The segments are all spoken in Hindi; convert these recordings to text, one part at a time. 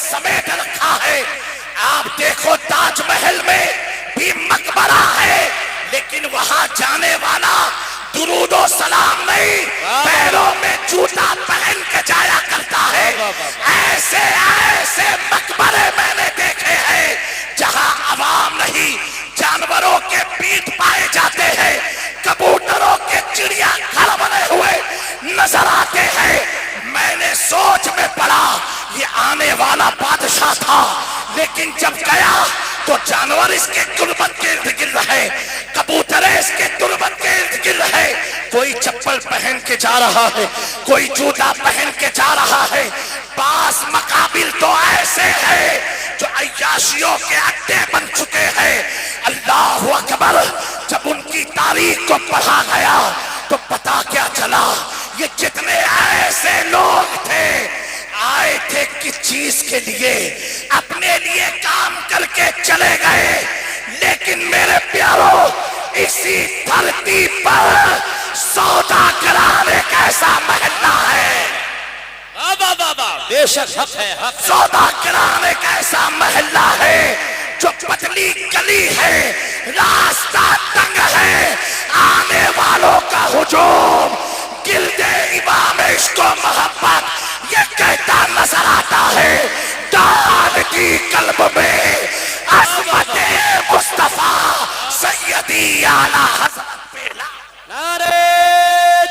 समेट रखा है। आप देखो ताजमहल में भी मकबरा है, लेकिन वहां जाने वाला दुरूदो सलाम नहीं, पैरों में जूता पहन के जाया करता है। ऐसे ऐसे मकबरे मैंने देखे हैं जहां अवाम नहीं, जानवरों के पीठ पाए जाते हैं, कबूतरों के चिड़िया घर बने हुए नजर आते हैं। मैंने सोच में पड़ा ये आने वाला बादशाह था, लेकिन जब गया तो जानवर इसके तुरबत के इर्द गिर्द है, कबूतरें इसके तुरबत के इर्द गिर्द है। कोई चप्पल पहन के जा रहा है, कोई जूता पहन के जा रहा है। पास मकाबिल तो ऐसे हैं जो अय्याशियों के अड्डे बन चुके हैं। अल्लाह अकबर। जब उनकी तारीख को पढ़ा गया तो पता क्या चला, ये जितने ऐसे लोग थे आए थे किस चीज के लिए, अपने लिए काम करके चले गए। लेकिन मेरे प्यारों, इसी धरती पर सौदा कराने कैसा महल्ला है। बाबा बाबा बेशक हक है, हक। सौदा कराने कैसा महल्ला है जो पतली गली है, रास्ता तंग है, आने वालों का हुजूम गिल्दे इमाम इश्क़ व मोहब्बत ये कहता नजर आता है। दान की कल्ब में अज़मते मुस्तफा सैयदी आला हज़रत पहला। नारे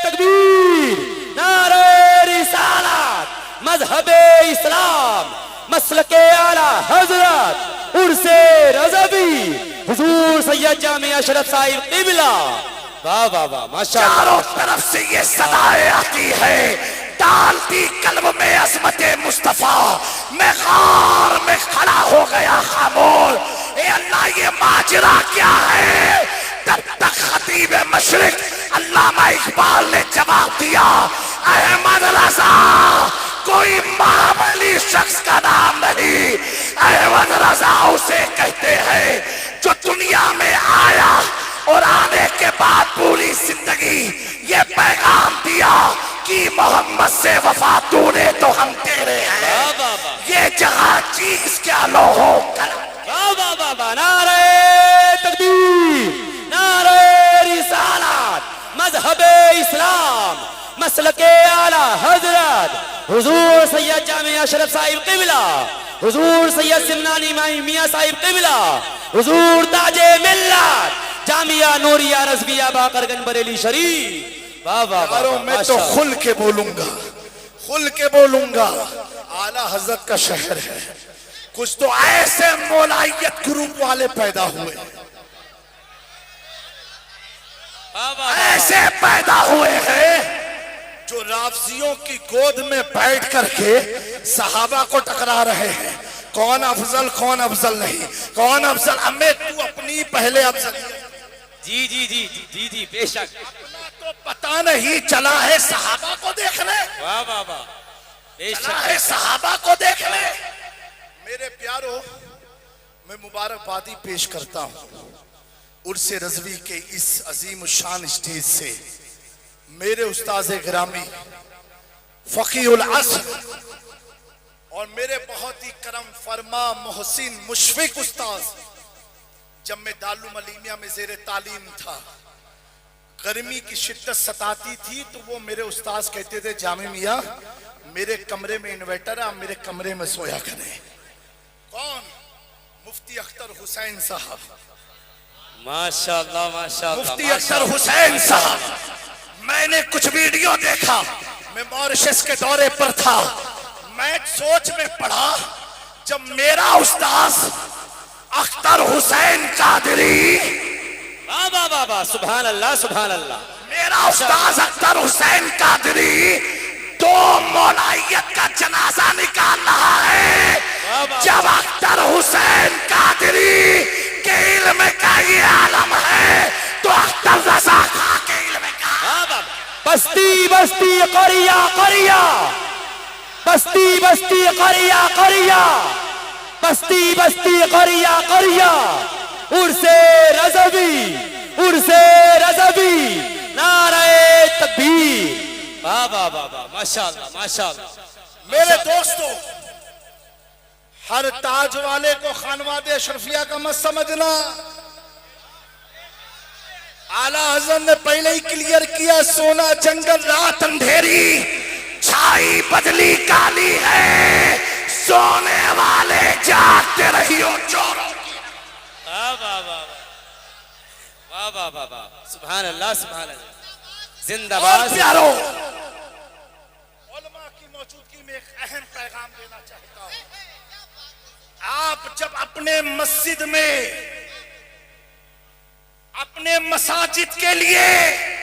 तकबीर, नारे रिसालत, मज़हबे इस्लाम, मसलके आला हज़रत उर्से रज़वी हुजूर सैयद जामिया अशरफ साहिब क़िबला। वाह वाह वाह, माशाअल्लाह। चारों तरफ से ये सदाएं आती है, डालती कल्ब में अज़मते मुस्तफा। मैं गार में खड़ा हो गया खामोश। ए अल्लाह, ये माजरा क्या है? तब तक खतीब मशरिक अल्लामा इकबाल ने जवाब दिया, अहमद रजा कोई मामूली शख्स का नाम नहीं, अहमद रजा उसे कहते हैं जो दुनिया में आया और आने के बाद पूरी जिंदगी ये पैगाम दिया कि मोहम्मद से वफा तूने तो हम तेरे हैं। ये जगह चीज क्या लो हो कर। नारे तकबीर, नारे रिसालत, मज़हबे इस्लाम, मसलके आला हज़रत हुजूर सैयद जामिया अशरफ साहिब क़िबला, हुजूर सैयद सिमनानी माही मियां साहिब क़िबला, हुजूर ताजे मिल्लत जामिया नूरिया रज़विया बाकरगंज बरेली शरीफ। वाह वाह वाह, मैं तो खुल के बोलूंगा, खुल के बोलूंगा। आला हजरत का शहर है, कुछ तो ऐसे मौलाइयत ग्रुप वाले पैदा हुए, ऐसे पैदा हुए हैं जो राफजियों की गोद में बैठ करके सहाबा को टकरा रहे हैं। कौन अफजल कौन अफजल नहीं, कौन अफजल, अम्मे तू अपनी पहले अफजल। जी जी जी जी जी बेशक। तो पता नहीं चला है सहाबा को देखने। वाह वाह वाह, चला है सहाबा को देखने। मेरे प्यारो, मैं मुबारकबादी पेश करता हूँ उर्से रज़वी के इस अजीम शान स्टेज से मेरे उस्ताज़ गिरामी फ़क़ीहुल अस्र और मेरे बहुत ही करम फरमा मोहसिन मुशफ़िक उस्ताज़। जब मैं दारुल अलीमिया में ज़ेरे तालीम था, गर्मी की शिद्दत सताती थी तो वो मेरे उस्ताज़ कहते थे, जामी मियाँ मेरे कमरे में इन्वर्टर है, आप मेरे कमरे में सोया करें। कौन? मुफ्ती अख्तर हुसैन साहब। माशाअल्लाह माशाअल्लाह, मुफ्ती अख्तर हुसैन साहब। मैंने कुछ वीडियो देखा, मैं मॉरिशस के दौरे पर था, मैं सोच में पड़ा जब मेरा उस्ताद अख्तर हुसैन कादरी, वाह वाह वाह, सुभान अल्लाह सुभान अल्लाह, मेरा उस्ताद अख्तर हुसैन कादरी दो मौलाइयत का जनाजा निकाल रहा है, जब अख्तर हुसैन कादरी के इल्म का ये आलम है तो अख्तर रजा खां के इल्म का। बस्ती बस्ती करिया करिया, बस्ती बस्ती करिया करिया, बस्ती बस्ती करिया करिया, उर्से रज़वी, उर्से रज़वी, नारे तकबीर। वाह वाह वाह वाह, माशाअल्लाह माशाअल्लाह। मेरे दोस्तों, हर ताज वाले को खानवादे अशरफिया का मत समझना। आला हजरत ने पहले ही क्लियर किया, सोना जंगल रात अंधेरी, छाई बदली काली है, सोने वाले जागते रहियो चोरों की। वाह वाह वाह वाह वाह वाह वाह, सुभान अल्लाह सुभान अल्लाह। जिंदाबाद प्यारों, उलमा की मौजूदगी में एक अहम पैगाम देना चाहता हूं। आप जब अपने मस्जिद में, अपने मसाजिद के लिए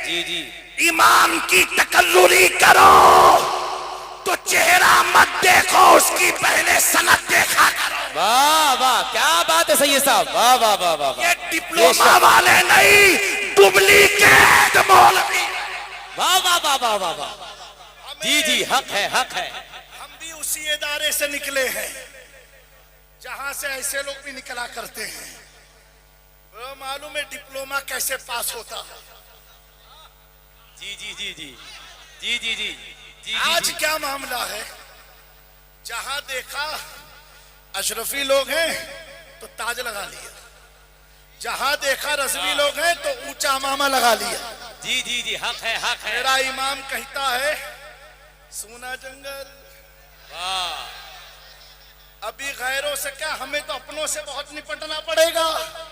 जी जी इमाम की तकल्लुरी करो तो चेहरा मत देखो, उसकी पहले सनद देखा करो। वाह वाह, क्या बात है सैयद साहब, वाह वाह वाह वाह। ये डिप्लोमा वाले नहीं, डुप्लीकेट मौलवी। वाह वाह वाह वाह वाह वाह, जी जी, हक है हक है। हम भी उसी इदारे से निकले हैं जहां से ऐसे लोग भी निकला करते हैं। वो मालूम है डिप्लोमा कैसे पास होता है। जी जी जी जी जी जी जी जी। आज क्या मामला है, जहां देखा अशरफी लोग हैं तो ताज लगा लिया, जहां देखा रज़वी लोग हैं तो ऊंचा मामा लगा लिया। जी जी जी, हक है हक है। मेरा इमाम कहता है सोना जंगल। वाह, अभी गैरों से क्या, हमें तो अपनों से बहुत निपटना पड़ेगा।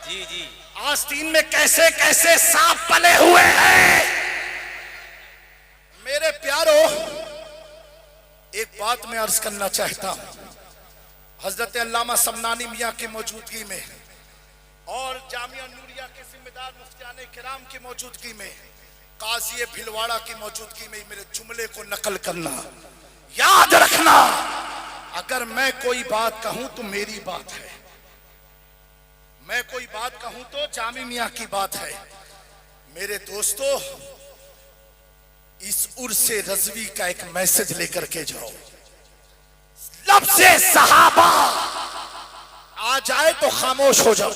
जी जी। आस्तीन में कैसे कैसे सांप पले हुए हैं। मेरे प्यारो, एक बात मैं अर्ज करना चाहता हूं। हजरत अल्लामा समनानी मियां की मौजूदगी में और जामिया नूरिया के जिम्मेदार मुफ्तियाने किराम की मौजूदगी में, काजी भिलवाड़ा की मौजूदगी में मेरे जुमले को नकल करना। याद रखना, अगर मैं कोई बात कहूं तो मेरी बात है, मैं कोई बात कहूं तो जामी मियां की बात है। मेरे दोस्तों, इस उर्से रज़वी का एक मैसेज लेकर के जाओ। लब से सहाबा आ जाए तो खामोश हो जाओ।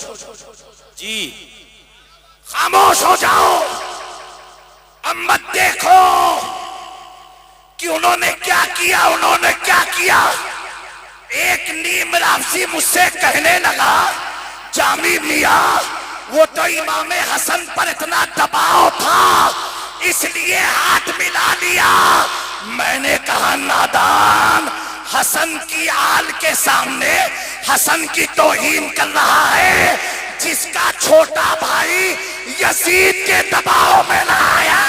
जी, खामोश हो जाओ। अब मत देखो कि उन्होंने क्या किया, उन्होंने क्या किया। एक नीम राफसी मुझसे कहने लगा, जामी मियां वो तो इमाम हसन पर इतना दबाव था इसलिए हाथ मिला लिया। मैंने कहा नादान, हसन की आल के सामने हसन की तौहीन कर रहा है, जिसका छोटा भाई यजीद के दबाव में ना आया।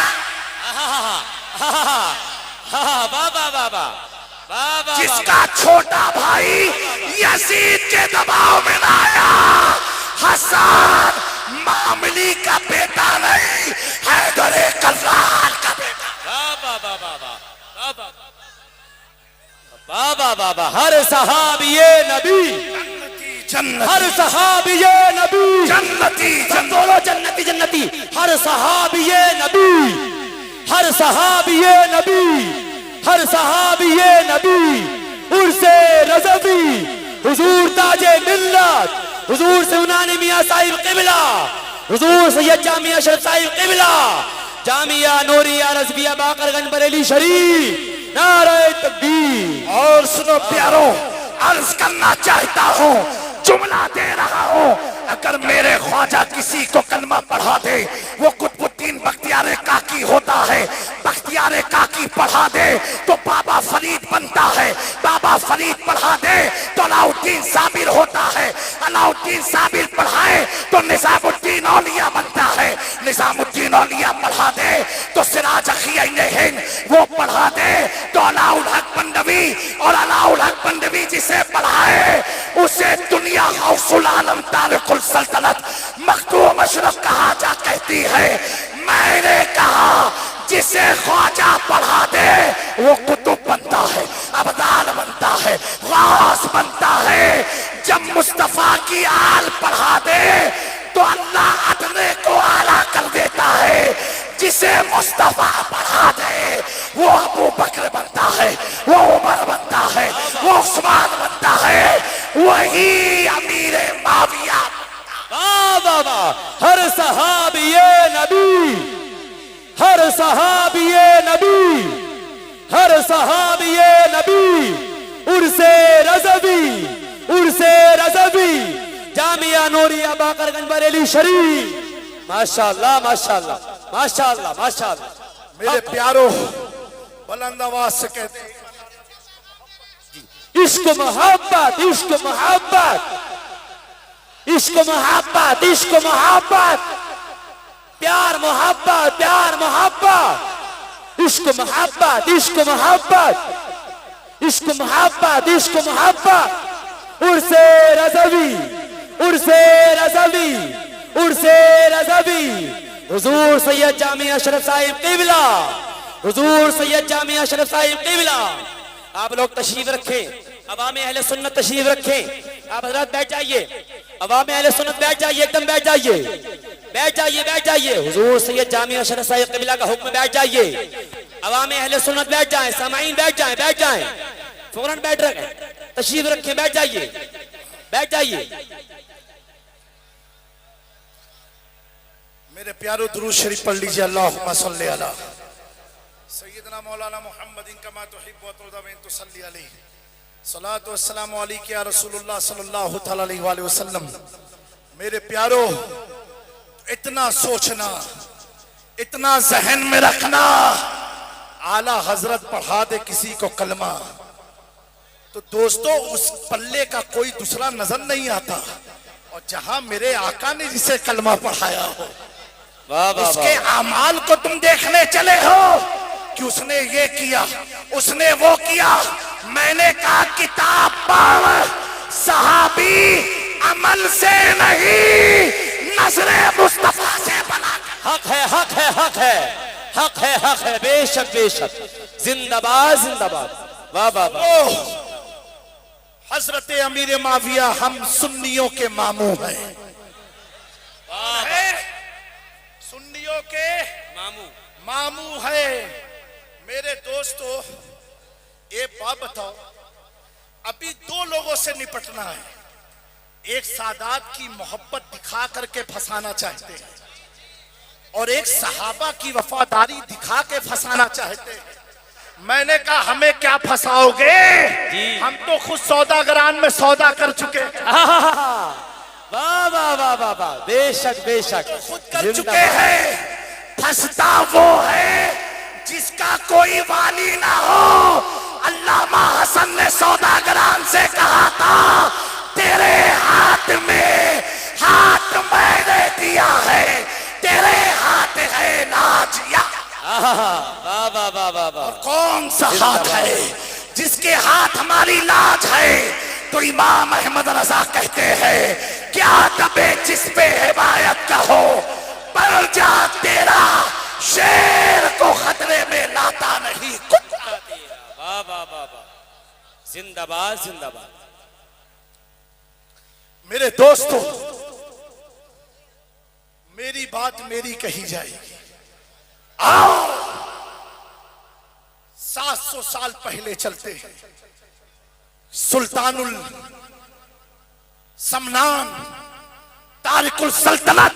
जिसका छोटा भाई यजीद के दबाव में ना आया। हसन मामली का बेटा नहीं, हैदर कल्लाल का बेटा। बाबा बाबा, हर सहाबिये नबी जन्नती, हर सहाबिये नबी जन्नती, बोलो जन्नती जन्नती। हर सहाबिये नबी, हर सहाबिये नबी, हर सहाबिये नबी। उर्से रज़वी, हुजूर ताजे मिल्लत, हुजूर सुनानी मियां साहिब क़िबला, हुजूर सैयद जामिया अशरफ साहिब क़िबला, जामिया नूरिया रज़विया बाकरगंज बरेली शरीफ, नारे तकबीर। और सुनो प्यारों, अर्ज करना चाहता हूँ, जुमला दे रहा हूँ। अगर मेरे ख्वाजा किसी को कलमा पढ़ा दे, वो कुतुबुद्दीन बख्तियार काकी होता है। बख्तियार काकी पढ़ा दे तो बाबा फरीद बनता है। बाबा फरीद पढ़ा दे तो अलाउद्दीन साबिर होता है। अलाउद्दीन साबिर पढ़ाए तो निजामुद्दीन औलिया बनता है। निजामुद्दीन औलिया पढ़ा दे तो सिराज अखियैन हिंद वो पढ़ा दे तो अलाउल हक बंदवी, और अलाउल हक बंदवी जिसे पढ़ाए उसे दुनिया गौसुल आलम तारिकुल सल्तनत मखदूम अशरफ कहा जा कहती है। मैंने कहा जिसे ख्वाजा पढ़ा दे वो कुतुब बनता है, अबदाल बनता है, गास बनता है। जब मुस्तफा की आल पढ़ा दे तो अल्लाह अदने को आला कर देता है। जिसे मुस्तफा पढ़ा दे वो अबू बकर बनता है, वो उमर बनता है, वो उस्मान बनता है, वही अमीर माविया। बाबा, हर सहाबिये नबी, हर सहाबिये नबी, हर सहाबिये नबी। उर्से रज़वी, उर्से रज़वी जामिया नूरिया बाकरगंज बरेली शरीफ। माशाअल्लाह माशाअल्लाह माशाअल्लाह माशाअल्लाह। मेरे प्यारों, बुलंद आवाज से कहते हैं, इश्क मोहब्बत इश्क मोहब्बत इश्क मोहब्बत इश्क मोहब्बत, प्यार मोहब्बत प्यार मोहब्बत, इश्क मोहब्बत इश्क मोहब्बत, इश्क मोहब्बत इश्क मोहब्बत। उर्से रज़वी उर्से रज़वी उर्से रज़वी हुजूर सैयद जामिया अशरफ साहिब क़िबला, हुजूर सैयद जामिया अशरफ साहिब क़िबला। आप लोग तशरीफ रखें, अवामे अहले सुन्नत तशरीफ रखें। आप हजरत बैठ जाइए, अवामे अहले सुन्नत बैठ जाइए, एकदम बैठ जाइए बैठ जाइए बैठ जाइए। हुजूर सैयद जामिया अशरफ साहिब क़िबला का हुक्म, बैठ जाइए। अवामे अहले सुन्नत बैठ जाएं, सामाईन बैठ जाएं बैठ जाएं, फौरन बैठ रखें, तशरीफ रखें, बैठ जाइए बैठ जाइए। मेरे प्यारों, दुरूद शरीफ पढ़ लीजिए। अल्लाहुम्मा सल्ली अला सय्यदना मौलाना मुहम्मदिन कमा तुहिब्बु व तुरदा व तुसल्ली अलैहि सलातु वस्सलामु अलैका या रसूलुल्लाह सल्लल्लाहु तआला अलैहि वसल्लम। मेरे प्यारों, इतना सोचना, इतना जहन में रखना, आला हजरत पढ़ा दे किसी को कलमा तो दोस्तों उस पल्ले का कोई दूसरा नजर नहीं आता। और जहां मेरे आका ने जिसे कलमा पढ़ाया हो, उसके आमाल को तुम देखने चले हो कि उसने ये किया, उसने वो किया। मैंने कहा किताब पढ़, सहाबी अमल से नहीं नजरे मुस्तफा से बना। हक है हक है हक है हक है हक है, बेशक बेशक, जिंदाबाद जिंदाबाद। वाह वाह वाह। हजरत अमीर माविया हम सुन्नियों के मामू हैं, सुन्नियों के मामू है। मेरे दोस्तों, एक बात बताओ, अभी दो लोगों से निपटना है। एक सादात की मोहब्बत दिखा करके फंसाना चाहते हैं और एक सहाबा की वफादारी दिखा के फंसाना चाहते हैं। मैंने कहा हमें क्या फंसाओगे, हम तो खुद सौदागरान में सौदा कर चुके हैं। वाह वाह वाह वाह वाह, बेशक बेशक, खुद कर चुके हैं। फंसता वो है जिसका कोई वाली ना हो। अल्लामा हसन ने सौदागरान से कहा था, तेरे हाथ में हाथ मैंने दिया है, तेरे हाथ है नाजिया। वाह वाह वाह वाह वाह। कौन सा हाथ है जिसके हाथ हमारी लाज है? तो इमाम अहमद रजा कहते हैं, क्या दबे जिस पे हिमायत का हो, पर जा तेरा शेर को खतरे में लाता नहीं। वाह वाह वाह वाह, जिंदाबाद जिंदाबाद। मेरे दोस्तों, मेरी बात मेरी कही जाएगी। आओ 700 साल पहले चलते हैं। सुल्तानुल समनान तारिकुल सल्तनत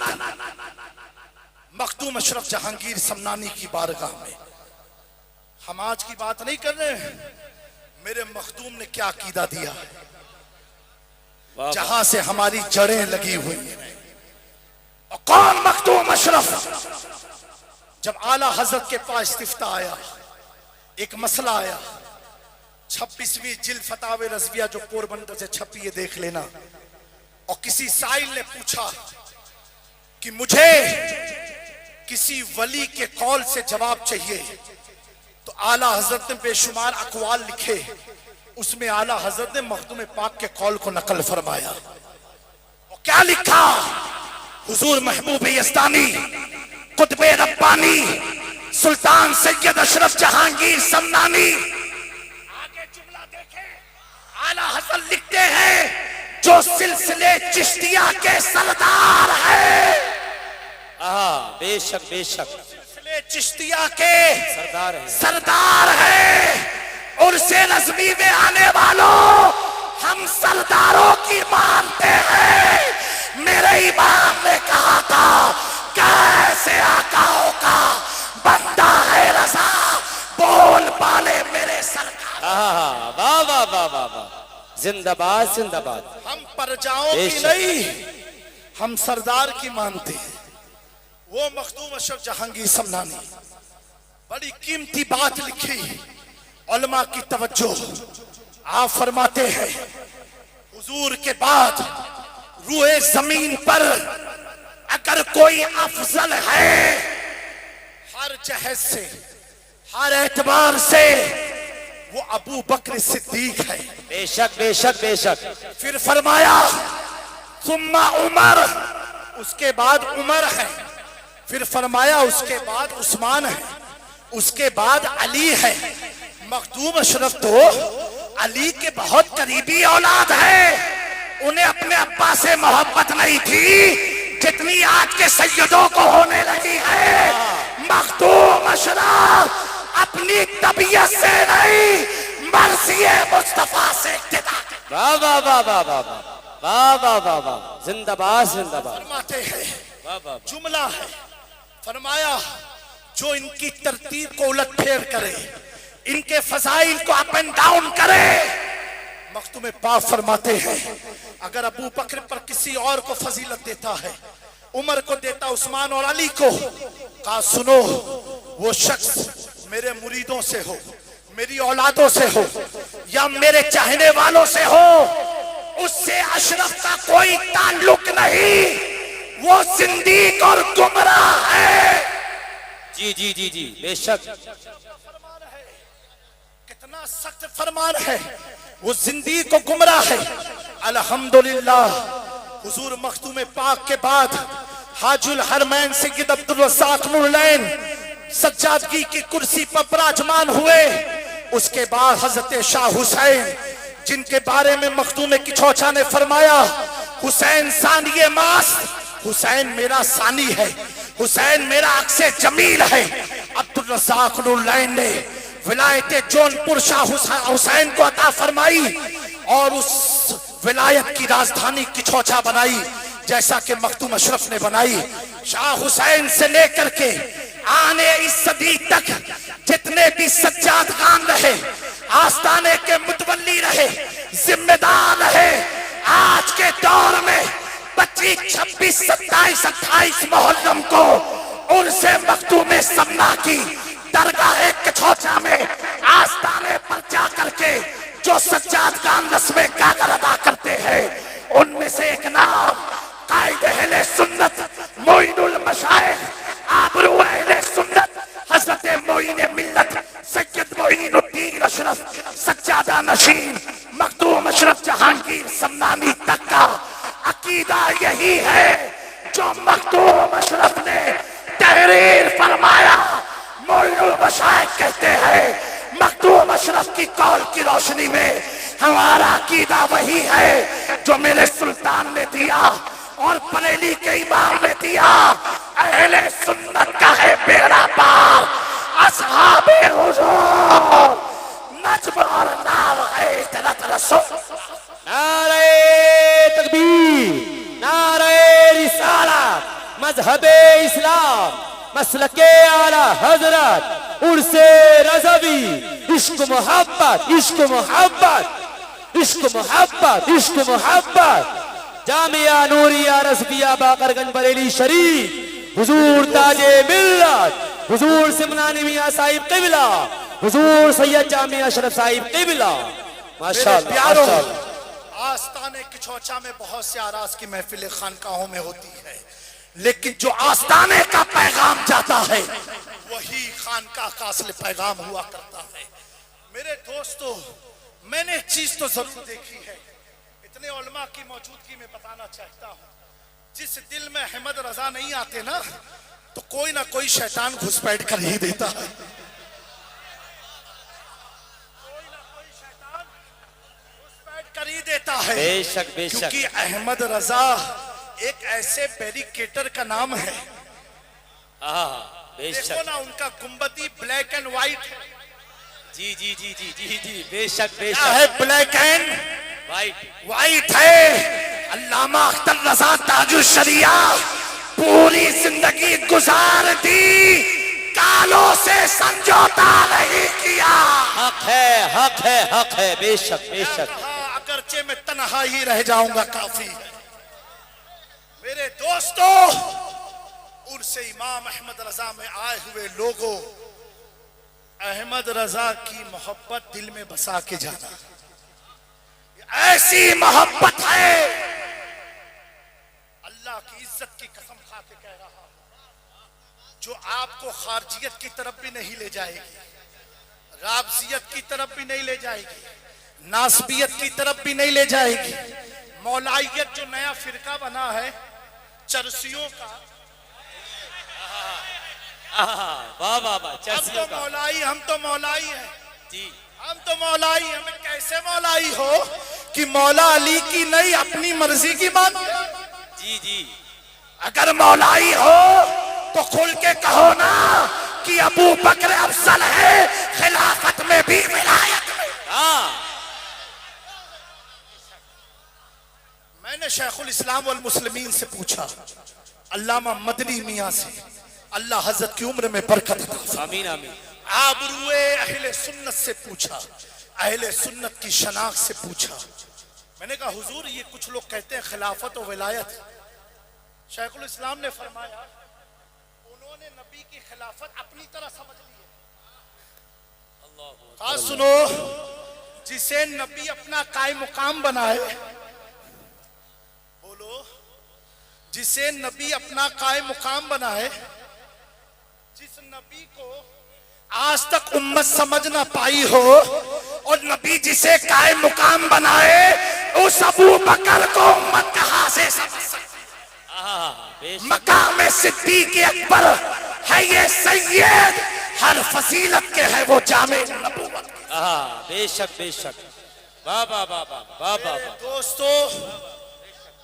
मखदूम अशरफ जहांगीर समनानी की बारगाह में। हम आज की बात नहीं कर रहे हैं, मेरे मखदूम ने क्या अकीदा दिया है, जहां से हमारी जड़ें लगी हुई हैं। और कौन मखदूम अशरफ? जब आला हजरत के पास इस्तिफ्ता आया, एक मसला आया। 26वीं जिल्द फतावे रज़विया जो पोरबंदर से छपी है, देख लेना। और किसी साइल ने पूछा कि मुझे किसी वली के कौल से जवाब चाहिए। तो आला हजरत ने बेशुमार अकवाल लिखे, उसमें आला हजरत ने मखदूम पाक के कौल को नकल फरमाया। और क्या लिखा? हुजूर महबूब यज़दानी कुतबे रब्बानी सुल्तान सैयद अशरफ जहांगीर समनानी। आगे जुमला देखें, आला हजरत लिखते हैं, जो सिलसिले चिश्तिया के सरदार है। बेशक बेशक, सिलसिले चिश्तिया के सरदार है। और से रज़वी में आने वालों, हम सरदारों की मानते हैं। मेरे इमाम ने कहा था, कैसे आकाओं का बंदा है रज़ा, बोल पाले मेरे सरकार। वाह वाह वाह वाह वाह, जिंदाबाद जिंदाबाद। हम प्रजाओं की बेशक। नहीं, हम सरदार की मानते हैं। वो मखदूम अशरफ जहांगीर समनानी बड़ी कीमती बात लिखी, उलमा की तवज्जो। आप फरमाते हैं हुजूर के बाद रूए जमीन पर अगर कोई अफजल है, हर जहज से, हर एतबार से, वो अबू बकर सिद्दीक है। बेशक बेशक बेशक। फिर फरमाया सुम्मा उमर, उसके बाद उमर है। फिर फरमाया उसके बाद उस्मान है, उसके बाद अली है। मखदूम अशरफ तो अली के बहुत करीबी औलाद है। उन्हें अपने अब्बा से मोहब्बत नहीं थी जितनी आज के सैयदों को होने लगी है। मखदूम अशरफ अपनी तबीयत से नहीं, मर्ज़िए मुस्तफा से इक्तिदा करते। वाह वाह वाह वाह वाह वाह वाह वाह वाह। जिंदाबाद जिंदाबाद। फरमाते हैं वाह वाह। जुमला है, फरमाया जो इनकी तरतीब को उलट फेर करे, इनके फजाइल को अप एंड डाउन करे। मखदूम पाक फरमाते हैं अगर अबू बकर पर किसी और को फजीलत देता है, उमर को देता, उस्मान और अली को, कहा सुनो वो शख्स मेरे मुरीदों से हो, मेरी औलादों से हो, या मेरे चाहने वालों से हो, उससे अशरफ का कोई ताल्लुक नहीं। वो जिंदीक और गुमराह है। जी जी जी जी बेशक। कितना सख्त फरमान है। वो जिंदगी को गुमराह है। अल्हम्दुलिल्लाह हुजूर मखदूम पाक के बाद हाजुल हरमैन सैयद अब्दुल रज़्ज़ाक़ नूरलैन सज्जादगी की कुर्सी पर विराजमान हुए। उसके बाद हजरत शाह हुसैन, जिनके बारे में मखदूम किछोछा ने फरमाया हुसैन सानिए मास्त, हुसैन मेरा सानी है, हुसैन मेरा अक्से जमील है। अब्दुल रज़्ज़ाक़ नूरलैन ने विलायत जौनपुर शाह हुसैन को अता फरमाई और उस विलायत की राजधानी किछोछा बनाई, जैसा कि मखदूम अशरफ ने बनाई। शाह हुसैन से लेकर के आने इस सदी तक जितने भी सज्जाद खान रहे, आस्ताने के मुतवल्ली रहे, जिम्मेदार रहे, आज के दौर में 25, 26, 27, 28 मुहर्रम को उनसे मखदूम समना की दरगाह किछोछा में आस्ताने पर जा करके जो सज्जाद खान रस्में कागर अदा करते हैं, उनमें से एक नाम कायदे अहले सुन्नत मोइनुल मशाइख आबरू अहले सुन्नत हजरत मोइन मिल्लत सैयद मोइनुद्दीन अशरफ सज्जादा नशीन मखदूम अशरफ जहांगीर समनानी तक का अकीदा यही है जो मखदूम अशरफ ने तहरीर फरमाया। मोइनुल मशाइख कहते हैं मखदूम अशरफ की कौल की रोशनी में हमारा अकीदा वही है जो मेरे सुल्तान ने दिया और बरेली के इमाम ने दिया। अहले सुन्नत का है बेड़ा पार, असहाबे हुजूर नज्म और नाम है इतरत रसूल। नारे तकबीर, नारे रिसालत, मजहबे इस्लाम, मसलके आला हजरत, उर्से रज़वी, इश्क मोहब्बत, इश्क मोहब्बत, इश्क मोहब्बत, इश्क मोहब्बत। जामिया नूरिया रज़विया बाकरगंज बरेली शरीफ, हुजूर ताजे मिल्लत, हुजूर सिमनानी मियां साहिब क़िबला, हुजूर सैयद जामिया अशरफ साहिब क़िबला। माशाअल्लाह माशाअल्लाह। आस्ताने किछोछा में बहुत से आराज की महफिलें खानकाहों में होती है, लेकिन जो आस्ताने का पैगाम जाता है वही खानकाह का असली पैगाम हुआ करता है। मेरे दोस्तों, मैंने एक चीज तो जरूर देखी है, इतने उलमा की मौजूदगी में बताना चाहता हूँ, जिस दिल में अहमद रजा नहीं आते ना, तो कोई ना कोई शैतान घुसपैठ कर ही देता है। कोई ना कोई शैतान घुसपैठ कर ही देता है। बेशक बेशक। क्योंकि अहमद रजा एक ऐसे बैरिकेटर का नाम है। देखो ना, उनका गुंबदी ब्लैक एंड व्हाइट है। जी जी जी जी जी जी बेशक बेशक। क्या है? ब्लैक एंड व्हाइट है। अल्लामा अख्तर रजा ताजुल शरिया पूरी जिंदगी गुजार दी, कालों से समझौता नहीं किया। हक है हक है हक है। बेशक बेशक। अगरचे कमरे में तन्हा ही रह जाऊंगा काफी है। मेरे दोस्तों, उर्से इमाम अहमद रजा में आए हुए लोगों, अहमद रजा की मोहब्बत दिल में बसा के जाना, ऐसी मोहब्बत है, अल्लाह की इज्जत की कसम खा के कह रहा हूं, जो आपको खारजियत की तरफ भी नहीं ले जाएगी, राबजियत की तरफ भी नहीं ले जाएगी, नासबियत की तरफ भी नहीं ले जाएगी। मौलाइयत जो नया फिरका बना है चरसियों का, वाह वाह वाह, हम तो मौलाई है जी, हम तो मौलाई। हमें कैसे मौलाई हो कि मौला अली की नहीं अपनी मर्जी की बात। जी जी, अगर मौलाई हो तो खुल के कहो ना कि अबू बकर अफजल है, खिलाफत में भी विलायत में। मैंने शेखुल इस्लाम वल मुस्लिमीन से पूछा, अल्लामा मदनी मियां से, अल्लाह हजरत की उम्र में बरकत अता फरमाए, आमीन आमीन। आबरूए अहले सुन्नत से पूछा, अहले सुन्नत की शनाख्त से पूछा। मैंने कहा हुजूर, ये कुछ लोग कहते हैं खिलाफत और विलायत। शेखुल इस्लाम ने फरमाया, उन्होंने नबी की खिलाफत अपनी तरह समझ ली है। हाँ सुनो, जिसे नबी अपना कायम मुकाम बनाए, बोलो, जिसे नबी अपना कायम मुकाम बनाए, जिस नबी को आज तक उम्मत समझ ना पाई हो, और नबी जिसे कायम मुकाम बनाए, उस अबू बकर को उम्मत कहां से समझ सकती। मकाम सिद्दीक़ अकबर है ये सैयद, हर फजीलत के है वो जामे नबूवत। बेशक बेशक, वाह वाह वाह वाह वाह। दोस्तों,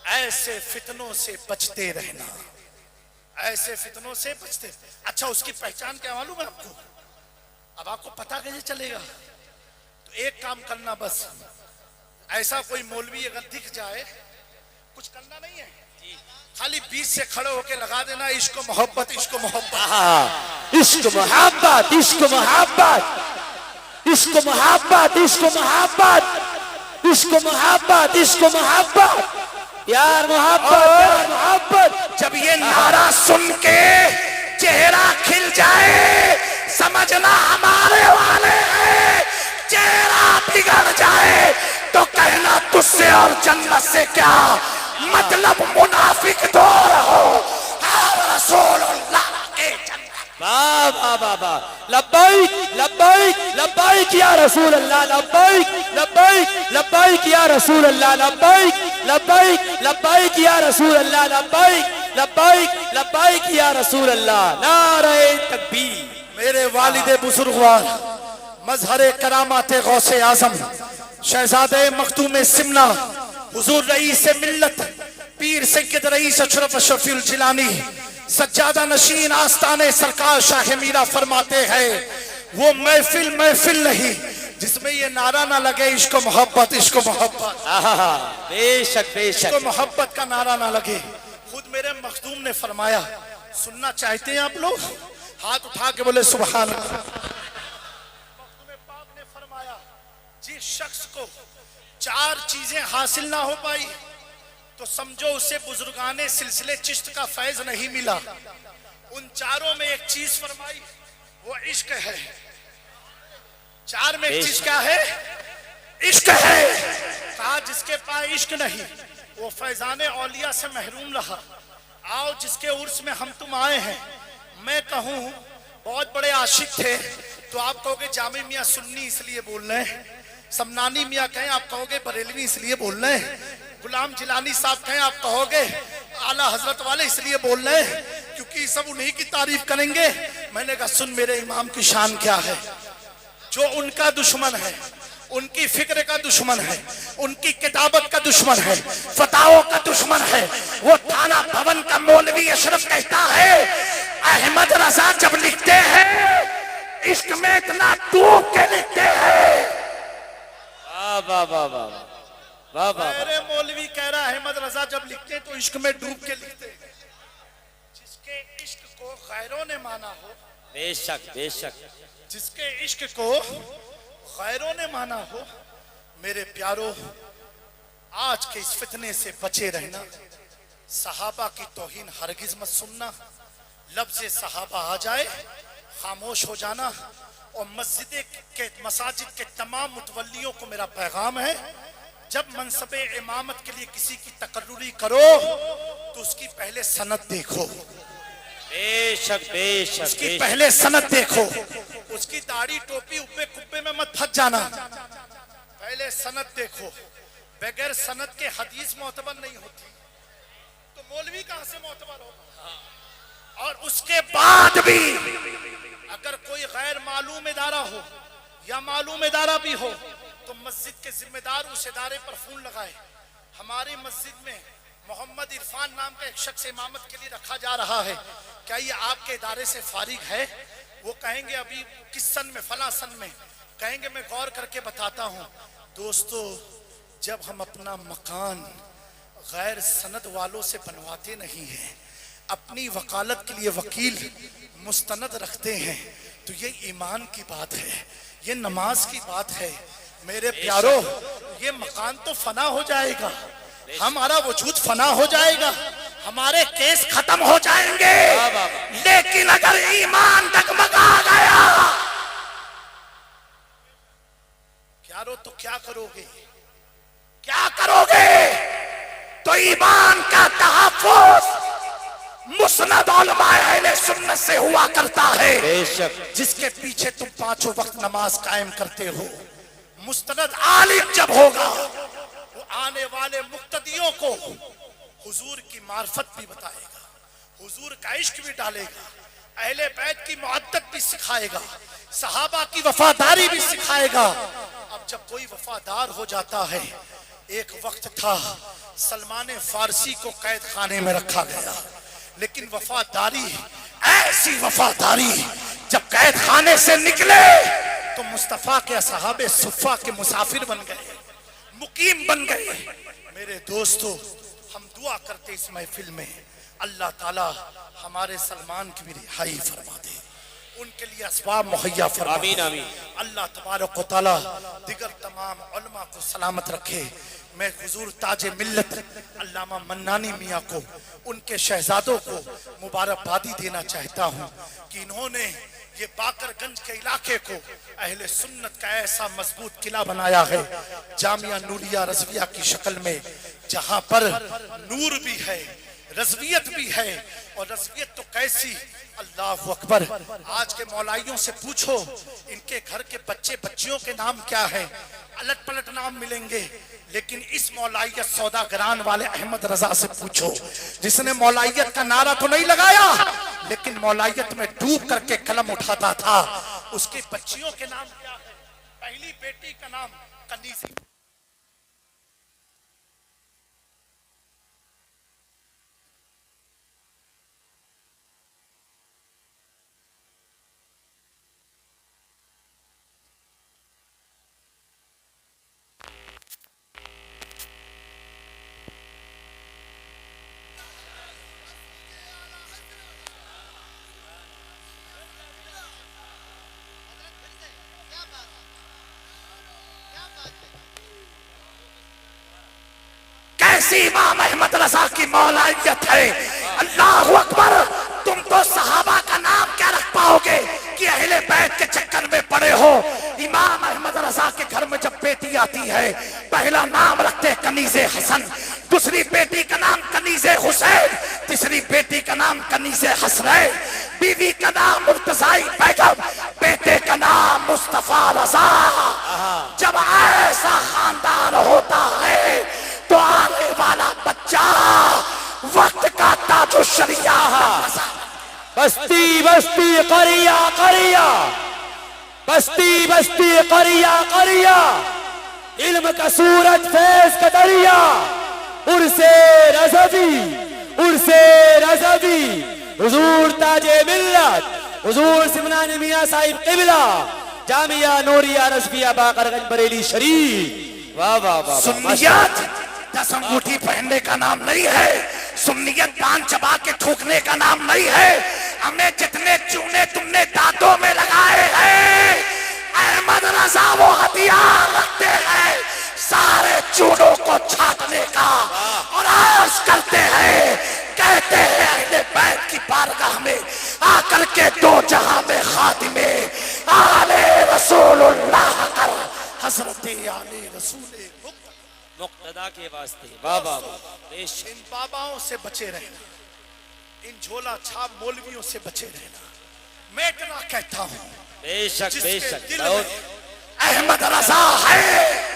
ऐसे फितनों से बचते रहना, ऐसे फितनों से बचते। अच्छा, उसकी पहचान क्या मालूम है आपको? अब आपको पता कैसे चलेगा? तो एक काम करना, बस ऐसा कोई मौलवी अगर दिख जाए, कुछ करना नहीं है, खाली बीच से खड़े होके लगा देना, इश्क मोहब्बत, इश्क मोहब्बत, इश्क मोहब्बत, इश्क मोहब्बत, इश्क मोहब्बत, इश्क मोहब्बत, इश्क मोहब्बत, इश्क मोहब्बत, प्यार मोहब्बत, प्यार मोहब्बत। जब ये नारा सुन के चेहरा खिल जाए, समझना हमारे वाले हैं। चेहरा बिगड़ जाए तो कहना तुझसे और जन्नत से क्या मतलब, मुनाफिक तो रहो, रसूलुल्लाह के जन्नत। वाह वाह वाह वाह, लब्बैक लब्बैक लब्बैक या रसूल अल्लाह, लब्बैक लब्बैक लब्बैक या रसूल अल्लाह, लब्बैक लब्बैक लब्बैक या रसूल अल्लाह, लब्बैक लब्बैक लब्बैक या रसूल अल्लाह। नारे तकबीर। मेरे वालिदे बुजुर्गवार, मजहरे करामाते गौसे आजम, शहजादे मखदूम सिमना, हुजूर रईस मिल्लत, पीर सैयद रईस अशरफ शफीउल जिलानी, सज्जादा नशीन आस्ताने सरकार शाह मीरा फरमाते हैं, वो महफिल महफिल नहीं जिसमें ये नारा ना लगे, इश्क मोहब्बत, इश्क मोहब्बत। बेशक बेशक, इश्क मोहब्बत का नारा ना लगे। खुद मेरे मखदूम ने फरमाया, सुनना चाहते हैं आप लोग? हाथ उठा के बोले सुभान अल्लाह। मखदूम पाक ने फरमाया, जिस शख्स को चार चीजें हासिल ना हो पाई तो समझो उसे बुजुर्गाने सिलसिले चिश्त का फैज नहीं मिला। उन चारों में एक चीज फरमाई, वो इश्क है। चार में एक चीज क्या है? इश्क है। कहा जिसके पास इश्क नहीं वो फैजाने औलिया से महरूम रहा। आओ जिसके उर्स में हम तुम आए हैं, मैं कहूँ बहुत बड़े आशिक थे तो आप कहोगे जामे मियाँ सुन्नी इसलिए बोल रहे हैं, समनानी मियाँ कहें आप कहोगे बरेलवी इसलिए बोल रहे हैं, गुलाम जिलानी साहब कहें आप कहोगे आला हजरत वाले इसलिए बोल रहे हैं क्योंकि सब उन्हीं की तारीफ करेंगे। मैंने कहा सुन मेरे इमाम की शान क्या है, जो उनका दुश्मन है, उनकी फिक्र का दुश्मन है, उनकी किताबत का दुश्मन है, फताओं का दुश्मन है, वो थाना भवन का मौलवी अशरफ कहता है अहमद रजा जब लिखते हैं इश्क में इतना डूब के लिखते हैं। वाह वाह वाह वाह वाह। मेरे मौलवी कह रहा है अहमद रजा जब लिखते हैं तो इश्क में डूब के लिखते हैं। जिसके इश्क को गैरों ने माना हो, बेशक बेशक, जिसके इश्क को गैरों ने माना हो, मेरे प्यारो आज के इस फितने से बचे रहना। सहाबा की तौहीन हरगिज मत सुनना। लफ्ज़ सहाबा आ जाए खामोश हो जाना। और मसाजिद के तमाम मुतवल्लियों को मेरा पैगाम है, जब मनसबे इमामत के लिए किसी की तकर्रुरी करो तो उसकी पहले सनद देखो। बेशक बेशक उसकी पहले सनद देखो। उसकी दाढ़ी टोपी उब्बे कुब्बे में मत फंस जाना। पहले सनद देखो। बगैर सनद के हदीस मोतबर नहीं होती, तो मौलवी कहां से मोतबर होगा। और उसके बाद भी अगर कोई गैर मालूम इदारा हो या मालूम इदारा भी हो तो मस्जिद के जिम्मेदार उस इदारे पर फोन लगाए। हमारी मस्जिद में मोहम्मद इरफान नाम का एक शख्स इमामत के लिए रखा जा रहा है, क्या ये आपके इदारे से फारिग है? वो कहेंगे अभी किस सन में, फला सन में। कहेंगे मैं गौर करके बताता हूँ। दोस्तों, जब हम अपना मकान गैर सनद वालों से बनवाते नहीं हैं, अपनी वकालत के लिए वकील मुस्तनद रखते हैं, तो ये ईमान की बात है, ये नमाज की बात है। मेरे प्यारो, ये मकान तो फना हो जाएगा, हमारा वजूद फना हो जाएगा, हमारे केस खत्म हो जाएंगे, लेकिन अगर ईमान डगमगा गया प्यारो तो क्या करोगे? क्या करोगे? तो ईमान का तहफ्फुज़ मुस्नद उलमाए अहले सुन्नत से हुआ करता है, जिसके पीछे तुम पांचों वक्त नमाज कायम करते हो। मुस्तनद आलिम जब होगा, वो आने वाले मुक्तदियों को हुजूर की मार्फत भी बताएगा, हुजूर का इश्क भी डालेगा, अहले बैत की मुअद्दत भी सिखाएगा, सहाबा की वफादारी भी सिखाएगा। अब जब कोई वफादार हो जाता है, एक वक्त था सलमान फारसी को कैद खाने में रखा गया, लेकिन वफादारी, ऐसी वफादारी, जब कैद खाने से निकले तो मुस्तफा के असहाबे सुफ़ा के मुसाफिर बन गए, मुकीम बन गए। मेरे दोस्तों, हम दुआ करते इस महफिल में अल्लाह ताला हमारे सलमान की भी रिहाई फरमा दे, उनके लिए असबाब मुहैया फरमा दे। आमीन आमीन। अल्लाह तबारक व तआला दिगर तमाम उलमा को सलामत रखे। मैं हुजूर ताजे मिल्लत अल्लामा मन्नानी मियाँ को, उनके शहजादों को मुबारकबादी देना चाहता हूँ कि इन्होंने ये बाकरगंज के इलाके को अहले सुन्नत का ऐसा मजबूत किला बनाया है, जामिया नूरिया रज़विया की शक्ल में, जहाँ पर नूर भी है, रज़वियत भी है। और रज़वियत तो कैसी, अल्लाह अकबर। आज के मौलाइयों से पूछो इनके घर के बच्चे बच्चियों के नाम क्या है, अलट पलट नाम मिलेंगे। लेकिन इस मौलाइयत सौदागरान वाले अहमद रजा से पूछो, जिसने मौलाइयत का नारा तो नहीं लगाया, लेकिन मौलाइयत में डूब करके कलम उठाता था, उसकी बच्चियों के नाम क्या है? पहली बेटी का नाम कनीज़ा। कैसी इमाम अहमद रजा की मौलाइयत है, अल्लाह अकबर। तुम तो सहाबा का नाम क्या रख पाओगे कि अहले बैत के चक्कर में पड़े हो। इमाम अहमद रजा के घर में जब बेटी आती है, पहला नाम रखते कनीज़े हसन, दूसरी बेटी का नाम कनीज़े हुसैन, तीसरी बेटी का नाम कनीज़े हसनैन, बीवी का नाम मुर्तज़ाई बेगम, बेटे का नाम मुस्तफा रजा। जब ऐसा खानदान होता है तो आने वाला बच्चा वक्त का ताजो शरिया। बस्ती बस्ती करिया करिया, बस्ती बस्ती करिया करिया, इल्म का सूरज फैज का दरिया, उर्से रज़वी उर्से रज़वी, हुजूर ताजे मिल्लत हुजूर सिमनानी मियां साहिब क़िबला, जामिया नूरिया रज़विया बाकरगंज बरेली शरीफ। वाह वाह वाह। सुन्नियत दस अंगूठी पहनने का नाम नहीं है, सुन्नियत पान चबा के थूकने का नाम नहीं है। हमें जितने चूने तुमने दांतों में लगाए हैं, अहमद रजा वो हथियार रखते हैं सारे चूनों को छाटने के दो जहां में खातिमे आले रसूलुल्लाह कर हजरत आले रसूल मुक्तदा के वास्ते। वाह वाह वाह, बेशक। इन बाबाओं से बचे रहना, इन झोला छाप मौलवियों से बचे रहना। मैं इतना कहता हूँ, बेशक जिसके बेशक, दिल बहुत में अहमद रजा है,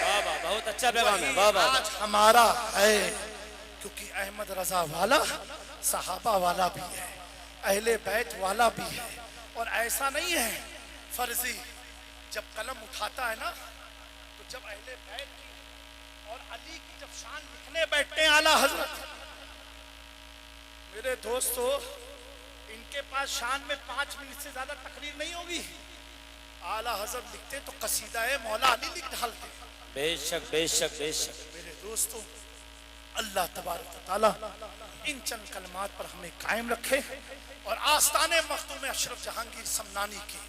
वाह वाह, बहुत अच्छा पैगाम है। वाह वाह, आज हमारा है, क्योंकि अहमद रजा वाला सहाबा वाला भी है, अहले बैत वाला भी है। और ऐसा नहीं है फर्जी, जब कलम उठाता है ना, तो जब अहले बैत की और अली की जब शान लिखने बैठते हैं आला हजरत, मेरे दोस्तों, इनके पास शान में 5 मिनट से ज्यादा तकरीर नहीं होगी। आला हजरत लिखते तो कसीदा है मौला अली लिख डालते। बेशक बेशक बेशक। मेरे दोस्तों, अल्लाह तबारक व तआला इन चंद कलमात पर हमें कायम रखे और आस्ताने मखदूम अशरफ जहांगीर समनानी के